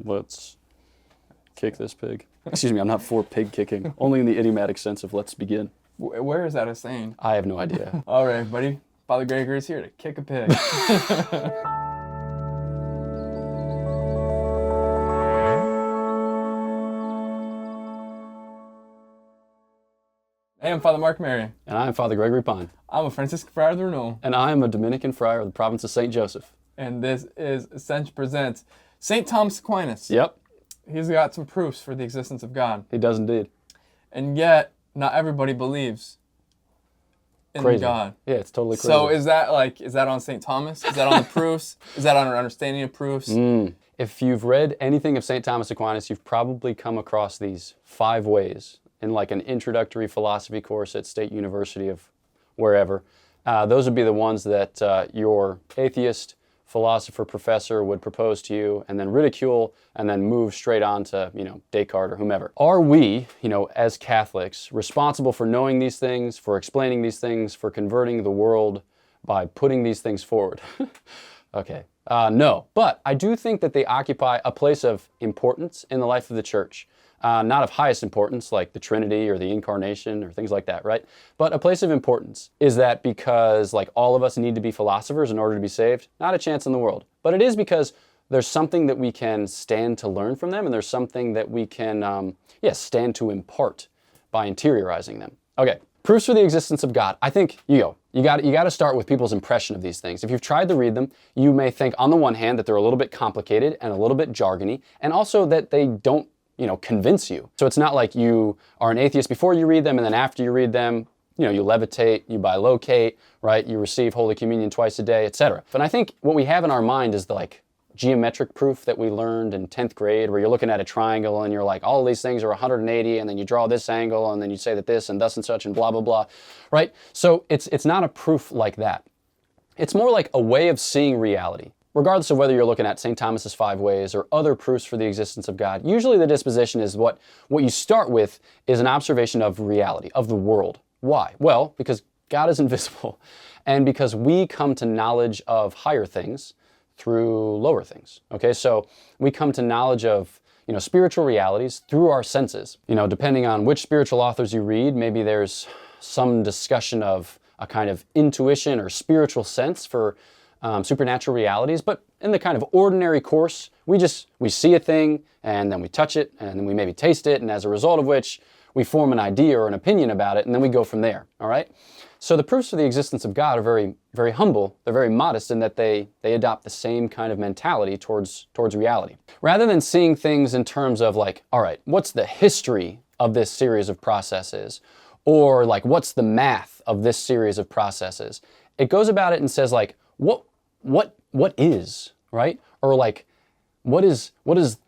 Let's kick this pig. Excuse me, I'm not for pig kicking. Only in the idiomatic sense of let's begin. Where is that a saying? I have no idea. All right, buddy. Father Gregory is here to kick a pig. Hey, I'm Father Mark Mary. And I'm Father Gregory Pine. I'm a Franciscan friar of the Renewal. And I am a Dominican friar of the province of St. Joseph. And this is Ascension Presents St. Thomas Aquinas. Yep. He's got some proofs for the existence of God. He does indeed. And yet, not everybody believes in Crazy. God. Yeah, it's totally crazy. So is that on St. Thomas? Is that on the proofs? Is that on our understanding of proofs? If you've read anything of St. Thomas Aquinas, you've probably come across these 5 ways in like an introductory philosophy course at State University of wherever. Those would be the ones that your atheist philosopher professor would propose to you and then ridicule and then move straight on to, Descartes or whomever. Are we, as Catholics, responsible for knowing these things, for explaining these things, for converting the world by putting these things forward? Okay. No, but I do think that they occupy a place of importance in the life of the church. Not of highest importance, like the Trinity or the Incarnation or things like that, right? But a place of importance. Is that because all of us need to be philosophers in order to be saved? Not a chance in the world. But it is because there's something that we can stand to learn from them, and there's something that we can, stand to impart by interiorizing them. Okay, proofs for the existence of God. I think you got to start with people's impression of these things. If you've tried to read them, you may think on the one hand that they're a little bit complicated and a little bit jargony, and also that they don't convince you. So it's not like you are an atheist before you read them, and then after you read them, you levitate, you bilocate, right? You receive Holy Communion twice a day, etc. But I think what we have in our mind is the geometric proof that we learned in 10th grade, where you're looking at a triangle and you're like, all of these things are 180, and then you draw this angle, and then you say that this and thus and such and blah, blah, blah, right? So it's not a proof like that. It's more like a way of seeing reality. Regardless of whether you're looking at St. Thomas's 5 ways or other proofs for the existence of God, usually the disposition is what you start with is an observation of reality, of the world. Why? Well, because God is invisible, and because we come to knowledge of higher things through lower things. Okay, so we come to knowledge of spiritual realities through our senses. Depending on which spiritual authors you read, maybe there's some discussion of a kind of intuition or spiritual sense for supernatural realities, but in the kind of ordinary course, we see a thing, and then we touch it, and then we maybe taste it, and as a result of which, we form an idea or an opinion about it, and then we go from there, all right? So the proofs for the existence of God are very, very humble, they're very modest in that they adopt the same kind of mentality towards reality. Rather than seeing things in terms of all right, what's the history of this series of processes, or what's the math of this series of processes, it goes about it and says what is, right? Or what is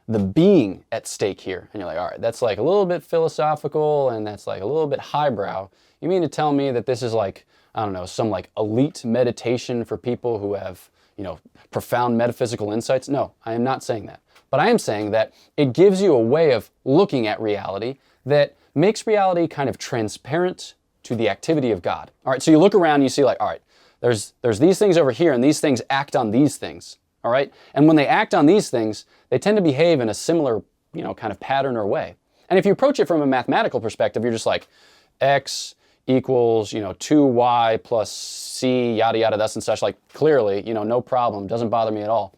the being at stake here? And you're like, all right, that's a little bit philosophical, and that's a little bit highbrow. You mean to tell me that this is I don't know, some elite meditation for people who have, profound metaphysical insights? No, I am not saying that. But I am saying that it gives you a way of looking at reality that makes reality kind of transparent to the activity of God. All right, so you look around and you see all right, there's these things over here, and these things act on these things, all right? And when they act on these things, they tend to behave in a similar, kind of pattern or way. And if you approach it from a mathematical perspective, you're just x equals, 2y plus c, yada, yada, thus and such, clearly, no problem, doesn't bother me at all.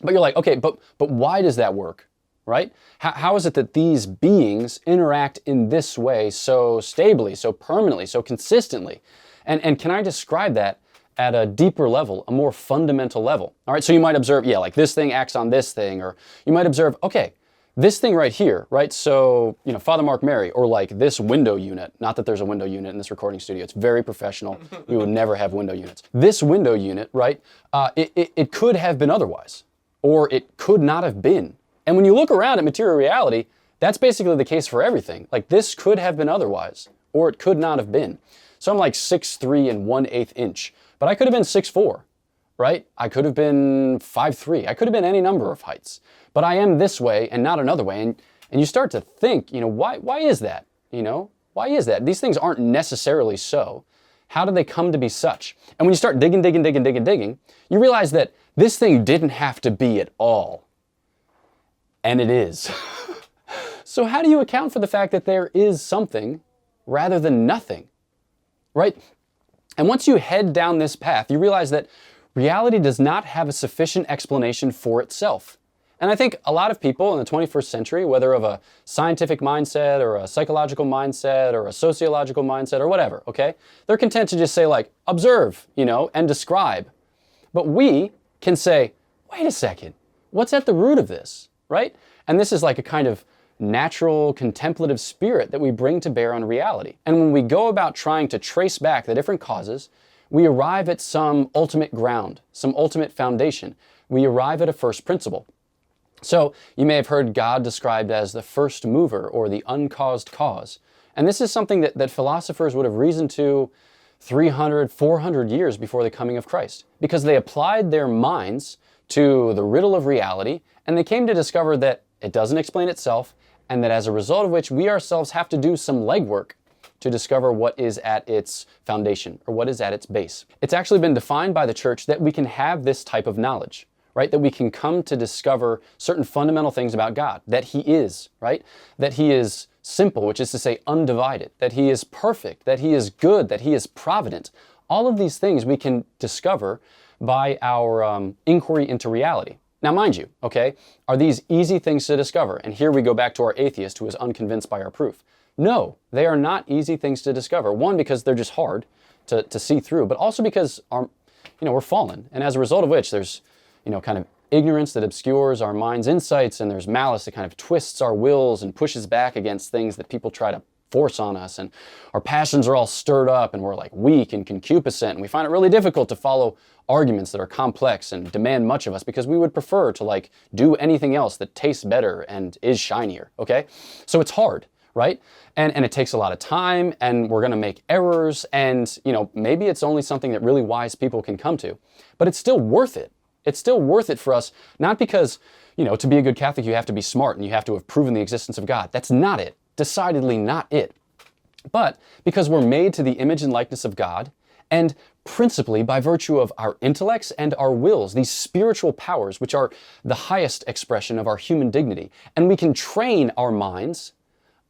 But you're like, okay, but why does that work, right? How is it that these beings interact in this way so stably, so permanently, so consistently? And can I describe that at a deeper level, a more fundamental level? All right, so you might observe, this thing acts on this thing, or you might observe, okay, this thing right here, right? So, Father Mark Mary, or this window unit, not that there's a window unit in this recording studio, it's very professional, we would never have window units. This window unit, right, it could have been otherwise, or it could not have been. And when you look around at material reality, that's basically the case for everything. This could have been otherwise, or it could not have been. So I'm 6'3" and 1/8 inch, but I could have been 6'4", right? I could have been 5'3". I could have been any number of heights, but I am this way and not another way. And you start to think, why is that? Why is that? These things aren't necessarily so. How did they come to be such? And when you start digging, you realize that this thing didn't have to be at all. And it is. So how do you account for the fact that there is something rather than nothing, right? And once you head down this path, you realize that reality does not have a sufficient explanation for itself. And I think a lot of people in the 21st century, whether of a scientific mindset or a psychological mindset or a sociological mindset or whatever, okay, they're content to just say like, observe, and describe. But we can say, wait a second, what's at the root of this, right? And this is like a kind of natural contemplative spirit that we bring to bear on reality. And when we go about trying to trace back the different causes, we arrive at some ultimate ground, some ultimate foundation. We arrive at a first principle. So you may have heard God described as the first mover or the uncaused cause. And this is something that philosophers would have reasoned to 300, 400 years before the coming of Christ, because they applied their minds to the riddle of reality, and they came to discover that it doesn't explain itself, and that as a result of which we ourselves have to do some legwork to discover what is at its foundation or what is at its base. It's actually been defined by the church that we can have this type of knowledge, right? That we can come to discover certain fundamental things about God, that He is, right? That He is simple, which is to say undivided, that He is perfect, that He is good, that He is provident. All of these things we can discover by our inquiry into reality. Now, mind you, okay, are these easy things to discover? And here we go back to our atheist who is unconvinced by our proof. No, they are not easy things to discover. One, because they're just hard to see through, but also because we're fallen. And as a result of which there's, kind of ignorance that obscures our mind's insights, and there's malice that kind of twists our wills and pushes back against things that people try to force on us, and our passions are all stirred up, and we're like weak and concupiscent, and we find it really difficult to follow arguments that are complex and demand much of us because we would prefer to like do anything else that tastes better and is shinier, okay? So it's hard, right? And it takes a lot of time, and we're gonna make errors, and maybe it's only something that really wise people can come to, but it's still worth it. It's still worth it for us, not because, to be a good Catholic, you have to be smart and you have to have proven the existence of God. That's not it. Decidedly not it. But because we're made to the image and likeness of God, and principally by virtue of our intellects and our wills, these spiritual powers, which are the highest expression of our human dignity, and we can train our minds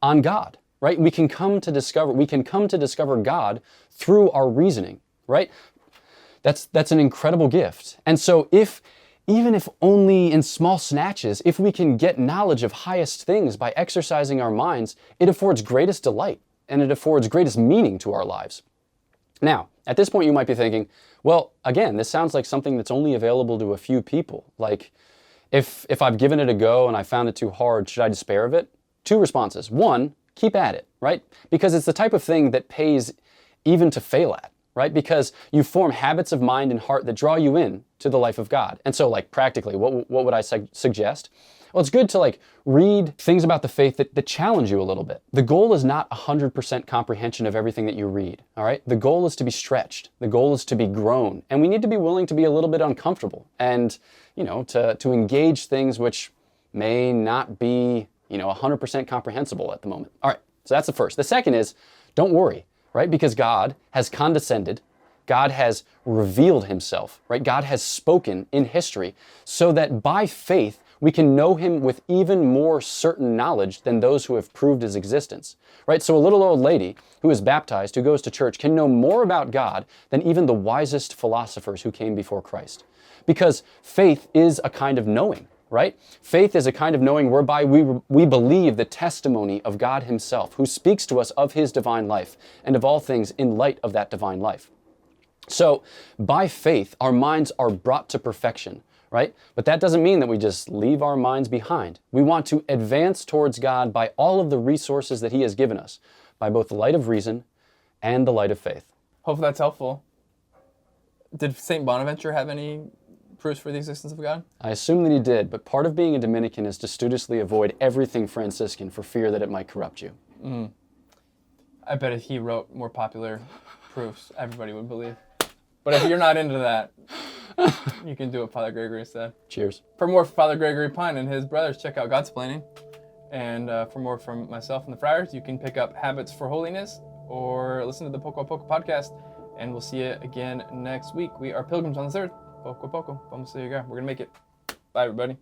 on God, right? We can come to discover God through our reasoning, right? That's an incredible gift. And so even if only in small snatches, if we can get knowledge of highest things by exercising our minds, it affords greatest delight and it affords greatest meaning to our lives. Now, at this point you might be thinking, well, again, this sounds like something that's only available to a few people. Like, if I've given it a go and I found it too hard, should I despair of it? Two responses. One, keep at it, right? Because it's the type of thing that pays even to fail at. Right? Because you form habits of mind and heart that draw you in to the life of God. And so like practically, what would I suggest? Well, it's good to like read things about the faith that challenge you a little bit. The goal is not 100% comprehension of everything that you read, all right? The goal is to be stretched. The goal is to be grown. And we need to be willing to be a little bit uncomfortable and, to engage things which may not be, 100% comprehensible at the moment. All right, so that's the first. The second is, don't worry. Right? Because God has condescended, God has revealed Himself, right? God has spoken in history so that by faith we can know Him with even more certain knowledge than those who have proved His existence, right? So a little old lady who is baptized, who goes to church, can know more about God than even the wisest philosophers who came before Christ. Because faith is a kind of knowing. Right? Faith is a kind of knowing whereby we believe the testimony of God Himself, who speaks to us of His divine life and of all things in light of that divine life. So by faith, our minds are brought to perfection, right? But that doesn't mean that we just leave our minds behind. We want to advance towards God by all of the resources that He has given us, by both the light of reason and the light of faith. Hopefully that's helpful. Did St. Bonaventure have any proofs for the existence of God? I assume that he did, but part of being a Dominican is to studiously avoid everything Franciscan for fear that it might corrupt you. I bet if he wrote more popular proofs, everybody would believe. But if you're not into that, you can do what Father Gregory said. Cheers. For more Father Gregory Pine and his brothers, check out Godsplaining. And for more from myself and the friars, you can pick up Habits for Holiness or listen to the Poco a Poco podcast. And we'll see you again next week. We are pilgrims on this earth. Poco a poco. Vamos a llegar. We're going to make it. Bye, everybody.